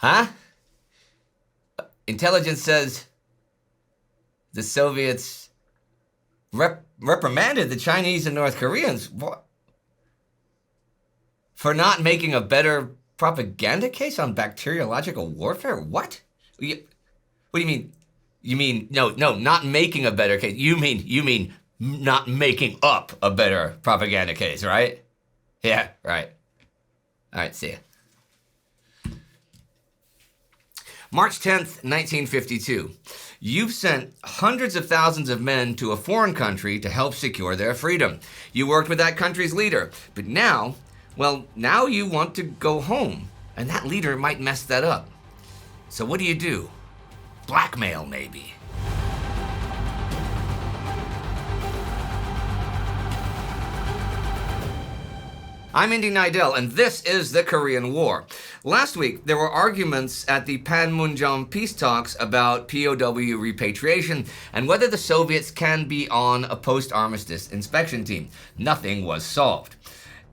Huh? Intelligence says the Soviets reprimanded the Chinese and North Koreans for not making a better propaganda case on bacteriological warfare? What? What do you mean? You mean no, not making a better case. You mean not making up a better propaganda case, right? Yeah, right. All right, see ya. March 10th, 1952. You've sent hundreds of thousands of men to a foreign country to help secure their freedom. You worked with that country's leader, but now you want to go home, and that leader might mess that up. So what do? Blackmail, maybe. I'm Indy Neidell, and this is the Korean War. Last week, there were arguments at the Panmunjom peace talks about POW repatriation and whether the Soviets can be on a post-armistice inspection team. Nothing was solved.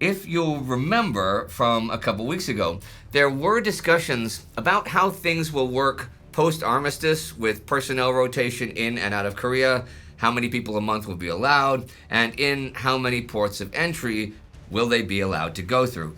If you'll remember from a couple weeks ago, there were discussions about how things will work post-armistice with personnel rotation in and out of Korea, how many people a month will be allowed, and in how many ports of entry will they be allowed to go through.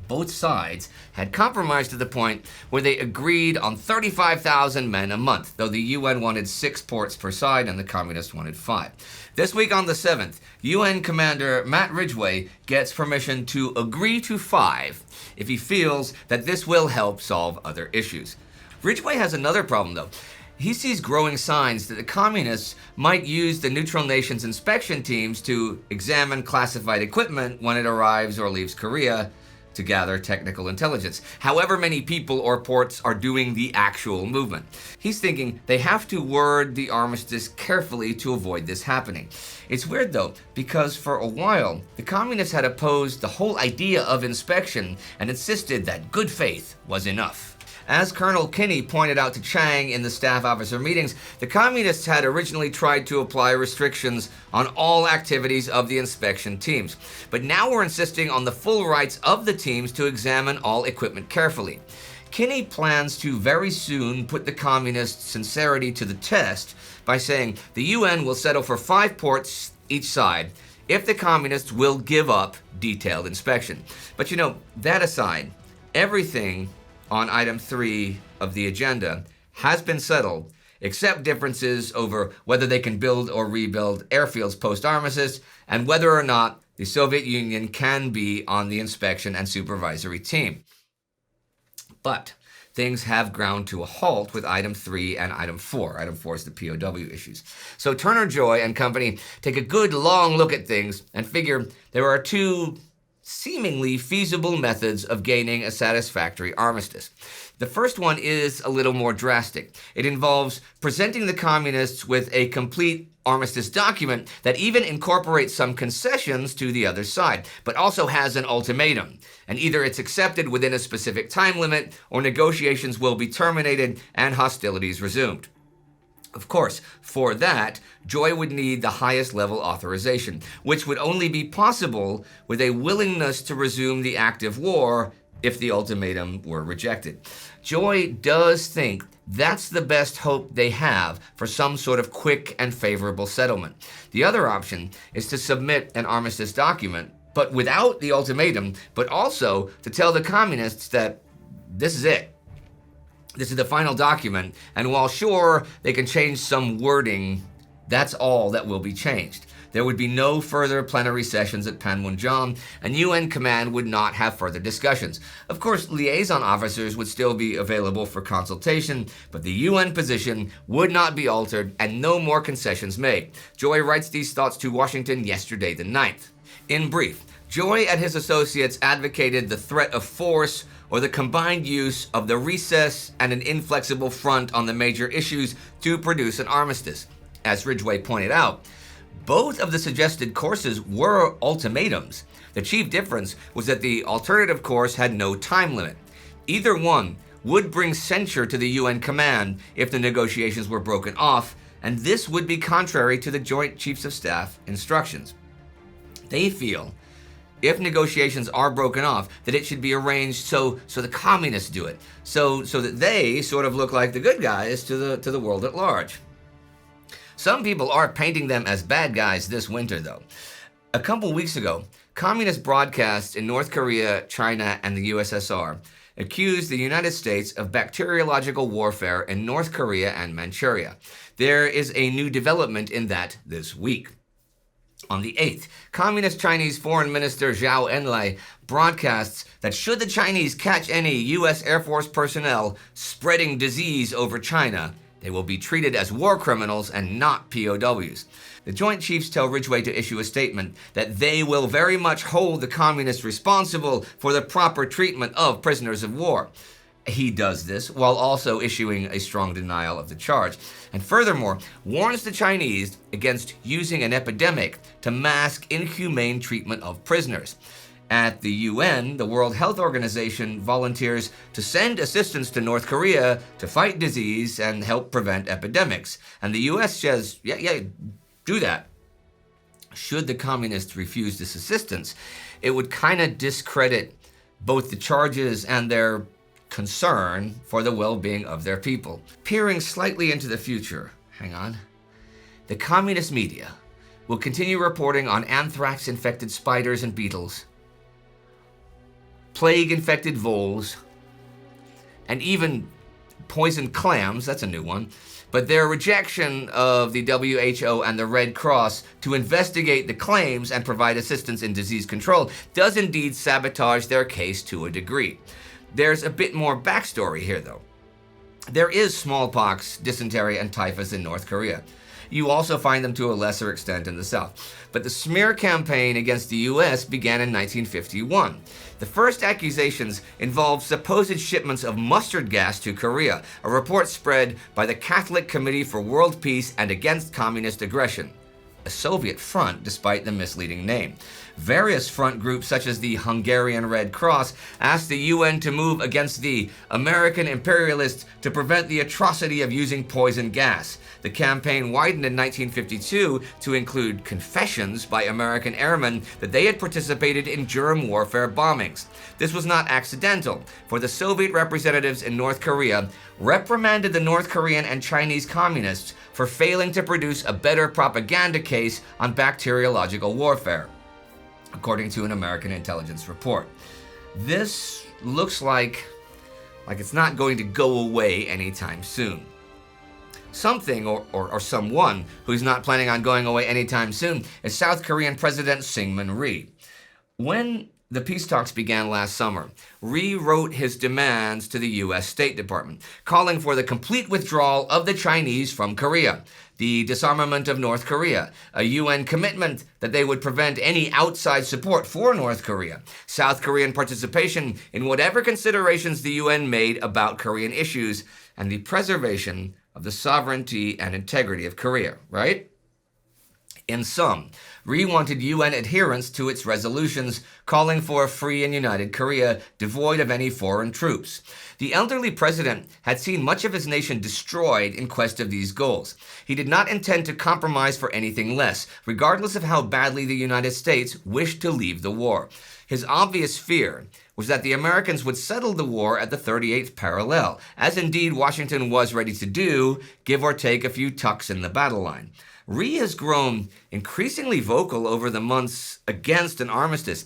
Both sides had compromised to the point where they agreed on 35,000 men a month, though the UN wanted 6 ports per side and the communists wanted 5. This week on the 7th, UN Commander Matt Ridgway gets permission to agree to 5 if he feels that this will help solve other issues. Ridgway has another problem, though. He sees growing signs that the communists might use the neutral nations' inspection teams to examine classified equipment when it arrives or leaves Korea to gather technical intelligence, however many people or ports are doing the actual movement. He's thinking they have to word the armistice carefully to avoid this happening. It's weird though, because for a while, the communists had opposed the whole idea of inspection and insisted that good faith was enough. As Colonel Kinney pointed out to Chang in the staff officer meetings, the communists had originally tried to apply restrictions on all activities of the inspection teams. But now we're insisting on the full rights of the teams to examine all equipment carefully. Kinney plans to very soon put the communists' sincerity to the test by saying the UN will settle for 5 ports each side if the communists will give up detailed inspection. But that aside, everything on item 3 of the agenda has been settled, except differences over whether they can build or rebuild airfields post-armistice and whether or not the Soviet Union can be on the inspection and supervisory team. But things have ground to a halt with item 3 and item 4. Item 4 is the POW issues. So Turner Joy and company take a good long look at things and figure there are 2 seemingly feasible methods of gaining a satisfactory armistice. The first one is a little more drastic. It involves presenting the communists with a complete armistice document that even incorporates some concessions to the other side, but also has an ultimatum. And either it's accepted within a specific time limit, or negotiations will be terminated and hostilities resumed. Of course, for that, Joy would need the highest level authorization, which would only be possible with a willingness to resume the active war if the ultimatum were rejected. Joy does think that's the best hope they have for some sort of quick and favorable settlement. The other option is to submit an armistice document, but without the ultimatum, but also to tell the communists that this is it. This is the final document, and while sure, they can change some wording, that's all that will be changed. There would be no further plenary sessions at Panmunjom, and UN command would not have further discussions. Of course, liaison officers would still be available for consultation, but the UN position would not be altered and no more concessions made. Joy writes these thoughts to Washington yesterday the 9th. In brief, Joy and his associates advocated the threat of force or the combined use of the recess and an inflexible front on the major issues to produce an armistice. As Ridgway pointed out, both of the suggested courses were ultimatums. The chief difference was that the alternative course had no time limit. Either one would bring censure to the UN command if the negotiations were broken off, and this would be contrary to the Joint Chiefs of Staff instructions. They feel if negotiations are broken off, that it should be arranged so the communists do it, so that they sort of look like the good guys to the world at large. Some people are painting them as bad guys this winter, though. A couple weeks ago, communist broadcasts in North Korea, China, and the USSR accused the United States of bacteriological warfare in North Korea and Manchuria. There is a new development in that this week. On the 8th, Communist Chinese Foreign Minister Zhao Enlai broadcasts that should the Chinese catch any U.S. Air Force personnel spreading disease over China, they will be treated as war criminals and not POWs. The Joint Chiefs tell Ridgway to issue a statement that they will very much hold the communists responsible for the proper treatment of prisoners of war. He does this while also issuing a strong denial of the charge, and furthermore warns the Chinese against using an epidemic to mask inhumane treatment of prisoners. At the UN, the World Health Organization volunteers to send assistance to North Korea to fight disease and help prevent epidemics. And the US says, yeah, do that. Should the communists refuse this assistance, it would kind of discredit both the charges and their concern for the well-being of their people. Peering slightly into the future, the communist media will continue reporting on anthrax-infected spiders and beetles, plague-infected voles, and even poisoned clams, that's a new one. But their rejection of the WHO and the Red Cross to investigate the claims and provide assistance in disease control does indeed sabotage their case to a degree. There's a bit more backstory here, though. There is smallpox, dysentery, and typhus in North Korea. You also find them to a lesser extent in the South. But the smear campaign against the US began in 1951. The first accusations involved supposed shipments of mustard gas to Korea, a report spread by the Catholic Committee for World Peace and Against Communist Aggression, a Soviet front despite the misleading name. Various front groups such as the Hungarian Red Cross asked the UN to move against the American imperialists to prevent the atrocity of using poison gas. The campaign widened in 1952 to include confessions by American airmen that they had participated in germ warfare bombings. This was not accidental, for the Soviet representatives in North Korea reprimanded the North Korean and Chinese communists for failing to produce a better propaganda case on bacteriological warfare, according to an American intelligence report. This looks like it's not going to go away anytime soon. Something or someone who's not planning on going away anytime soon is South Korean President Syngman Rhee. When the peace talks began last summer, Rhee wrote his demands to the U.S. State Department, calling for the complete withdrawal of the Chinese from Korea, the disarmament of North Korea, a UN commitment that they would prevent any outside support for North Korea, South Korean participation in whatever considerations the UN made about Korean issues, and the preservation of the sovereignty and integrity of Korea, right? In sum, Rhee wanted UN adherence to its resolutions calling for a free and united Korea devoid of any foreign troops. The elderly president had seen much of his nation destroyed in quest of these goals. He did not intend to compromise for anything less, regardless of how badly the United States wished to leave the war. His obvious fear was that the Americans would settle the war at the 38th parallel, as indeed Washington was ready to do, give or take a few tucks in the battle line. Rhee has grown increasingly vocal over the months against an armistice,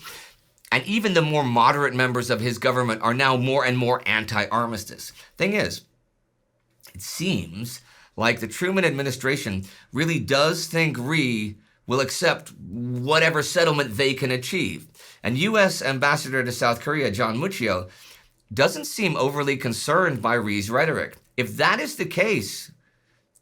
and even the more moderate members of his government are now more and more anti-armistice. Thing is, it seems like the Truman administration really does think Rhee will accept whatever settlement they can achieve. And U.S. Ambassador to South Korea, John Muccio, doesn't seem overly concerned by Rhee's rhetoric. If that is the case,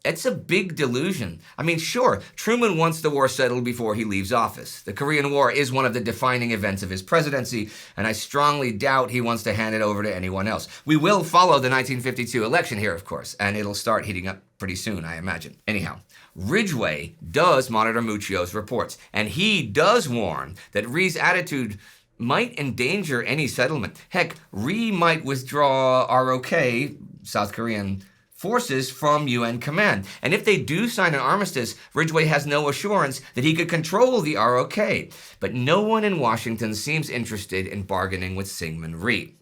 it's a big delusion. I mean, sure, Truman wants the war settled before he leaves office. The Korean War is one of the defining events of his presidency, and I strongly doubt he wants to hand it over to anyone else. We will follow the 1952 election here, of course, and it'll start heating up pretty soon, I imagine. Anyhow, Ridgway does monitor Muccio's reports, and he does warn that Rhee's attitude might endanger any settlement. Heck, Rhee might withdraw ROK, South Korean forces from UN command. And if they do sign an armistice, Ridgway has no assurance that he could control the ROK. But no one in Washington seems interested in bargaining with Syngman Rhee.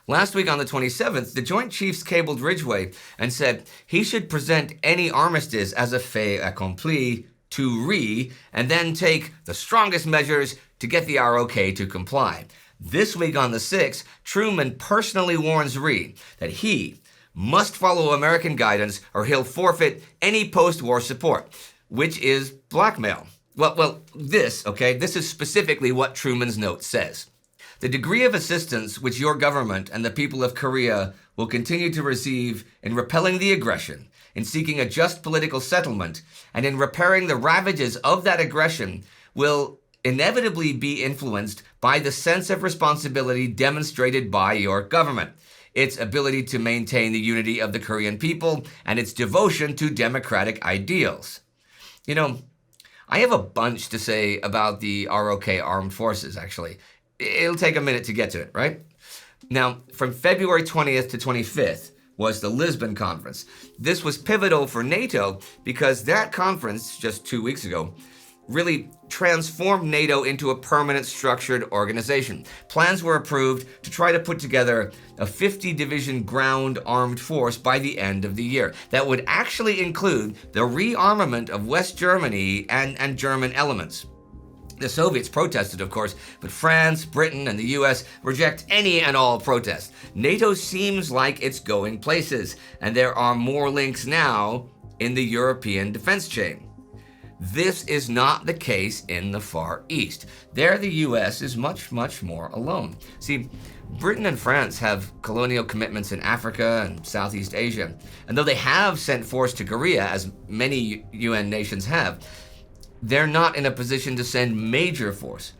Last week on the 27th, the Joint Chiefs cabled Ridgway and said he should present any armistice as a fait accompli to Rhee and then take the strongest measures to get the ROK to comply. This week on the 6th, Truman personally warns Rhee that he must follow American guidance or he'll forfeit any post-war support, which is blackmail. This is specifically what Truman's note says. The degree of assistance which your government and the people of Korea will continue to receive in repelling the aggression, in seeking a just political settlement, and in repairing the ravages of that aggression will inevitably be influenced by the sense of responsibility demonstrated by your government, its ability to maintain the unity of the Korean people, and its devotion to democratic ideals. You know, I have a bunch to say about the ROK armed forces, actually. It'll take a minute to get to it, right? Now, from February 20th to 25th was the Lisbon conference. This was pivotal for NATO because that conference, just 2 weeks ago, really transformed NATO into a permanent structured organization. Plans were approved to try to put together a 50-division ground armed force by the end of the year. That would actually include the rearmament of West Germany and German elements. The Soviets protested, of course, but France, Britain, and the US reject any and all protests. NATO seems like it's going places, and there are more links now in the European defense chain. This is not the case in the Far East. There, the US is much, much more alone. See, Britain and France have colonial commitments in Africa and Southeast Asia, and though they have sent force to Korea, as many UN nations have, they're not in a position to send major force.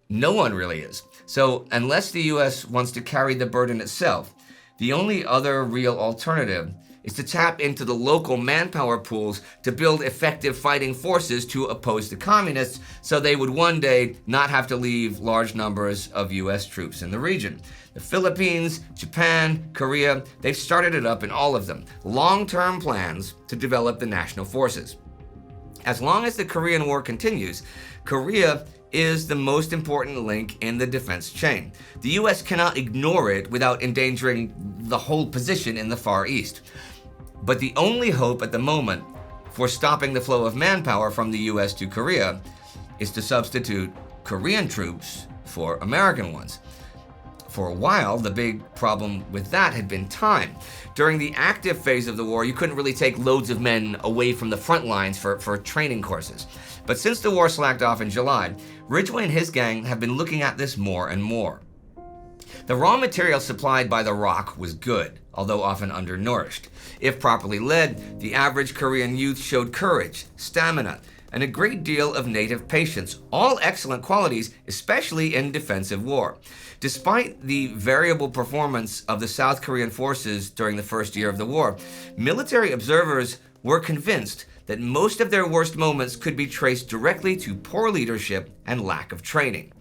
No one really is. So unless the US wants to carry the burden itself, the only other real alternative is to tap into the local manpower pools to build effective fighting forces to oppose the communists so they would one day not have to leave large numbers of US troops in the region. The Philippines, Japan, Korea, they've started it up in all of them. Long-term plans to develop the national forces. As long as the Korean War continues, Korea is the most important link in the defense chain. The US cannot ignore it without endangering the whole position in the Far East. But the only hope at the moment for stopping the flow of manpower from the US to Korea is to substitute Korean troops for American ones. For a while, the big problem with that had been time. During the active phase of the war, you couldn't really take loads of men away from the front lines for training courses. But since the war slacked off in July, Ridgway and his gang have been looking at this more and more. The raw material supplied by the ROK was good, although often undernourished. If properly led, the average Korean youth showed courage, stamina, and a great deal of native patience, all excellent qualities, especially in defensive war. Despite the variable performance of the South Korean forces during the first year of the war, military observers were convinced that most of their worst moments could be traced directly to poor leadership and lack of training.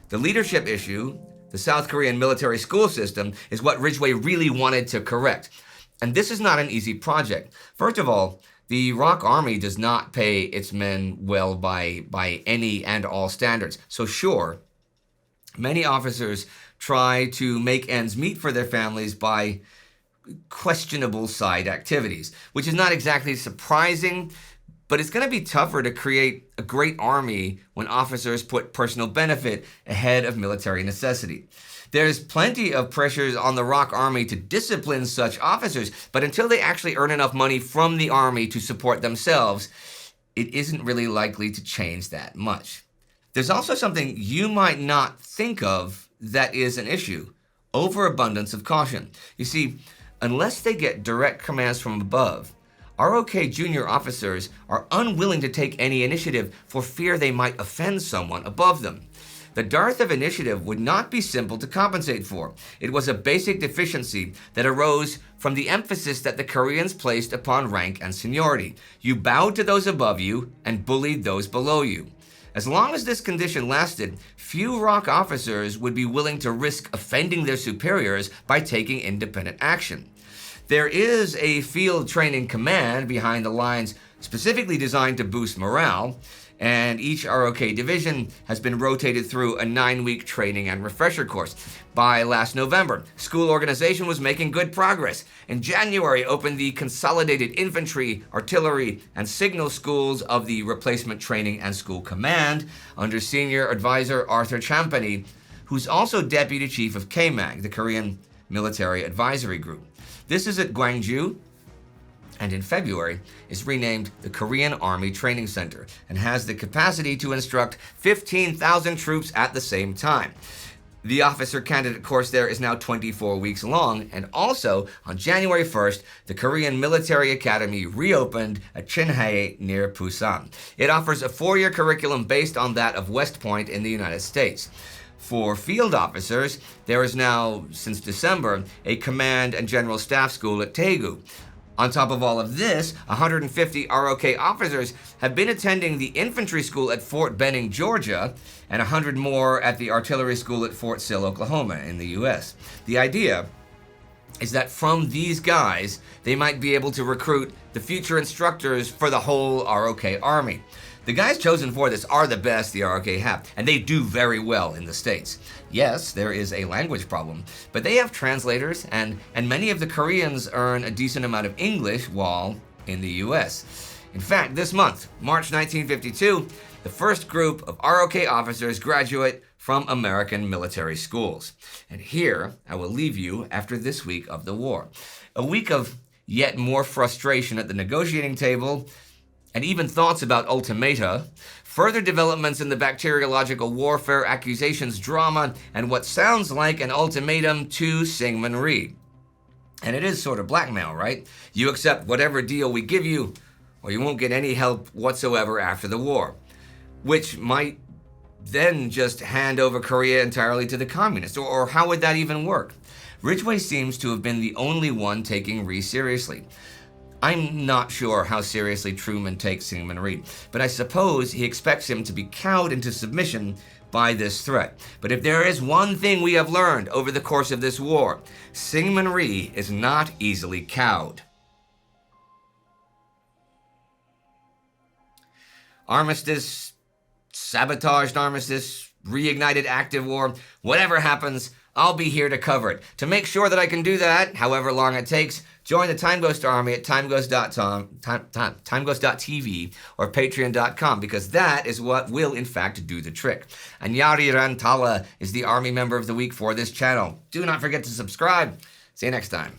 The leadership issue, the South Korean military school system, is what Ridgway really wanted to correct. And this is not an easy project. First of all, the ROK Army does not pay its men well by any and all standards. So sure, many officers try to make ends meet for their families by questionable side activities, which is not exactly surprising, but it's going to be tougher to create a great army when officers put personal benefit ahead of military necessity. There's plenty of pressures on the ROK Army to discipline such officers, but until they actually earn enough money from the Army to support themselves, it isn't really likely to change that much. There's also something you might not think of that is an issue: overabundance of caution. You see, unless they get direct commands from above, ROK junior officers are unwilling to take any initiative for fear they might offend someone above them. The dearth of initiative would not be simple to compensate for. It was a basic deficiency that arose from the emphasis that the Koreans placed upon rank and seniority. You bowed to those above you and bullied those below you. As long as this condition lasted, few ROK officers would be willing to risk offending their superiors by taking independent action. There is a field training command behind the lines specifically designed to boost morale, and each ROK division has been rotated through a 9-week training and refresher course. By last November, school organization was making good progress. In January, opened the Consolidated Infantry, Artillery, and Signal Schools of the Replacement Training and School Command under Senior Advisor Arthur Champagny, who's also Deputy Chief of KMAG, the Korean Military Advisory Group. This is at Gwangju, and in February is renamed the Korean Army Training Center and has the capacity to instruct 15,000 troops at the same time. The officer candidate course there is now 24 weeks long, and also on January 1st, the Korean Military Academy reopened at Chinhae near Busan. It offers a 4-year curriculum based on that of West Point in the United States. For field officers, there is now, since December, a Command and General Staff School at Daegu. On top of all of this, 150 ROK officers have been attending the infantry school at Fort Benning, Georgia, and 100 more at the artillery school at Fort Sill, Oklahoma, in the U.S. The idea is that from these guys, they might be able to recruit the future instructors for the whole ROK Army. The guys chosen for this are the best the ROK have, and they do very well in the States. Yes, there is a language problem, but they have translators, and many of the Koreans earn a decent amount of English while in the US. In fact, this month, March 1952, the first group of ROK officers graduate from American military schools. And here, I will leave you after this week of the war. A week of yet more frustration at the negotiating table, and even thoughts about ultimata, further developments in the bacteriological warfare accusations drama, and what sounds like an ultimatum to Syngman Rhee. And it is sort of blackmail, right? You accept whatever deal we give you, or you won't get any help whatsoever after the war. Which might then just hand over Korea entirely to the communists, or how would that even work? Ridgway seems to have been the only one taking Rhee seriously. I'm not sure how seriously Truman takes Syngman Rhee, but I suppose he expects him to be cowed into submission by this threat. But if there is one thing we have learned over the course of this war, Syngman Rhee is not easily cowed. Armistice, sabotaged armistice, reignited active war, whatever happens, I'll be here to cover it. To make sure that I can do that, however long it takes, join the Time Ghost Army at timeghost.tv or patreon.com, because that is what will, in fact, do the trick. And Yari Rantala is the Army Member of the Week for this channel. Do not forget to subscribe. See you next time.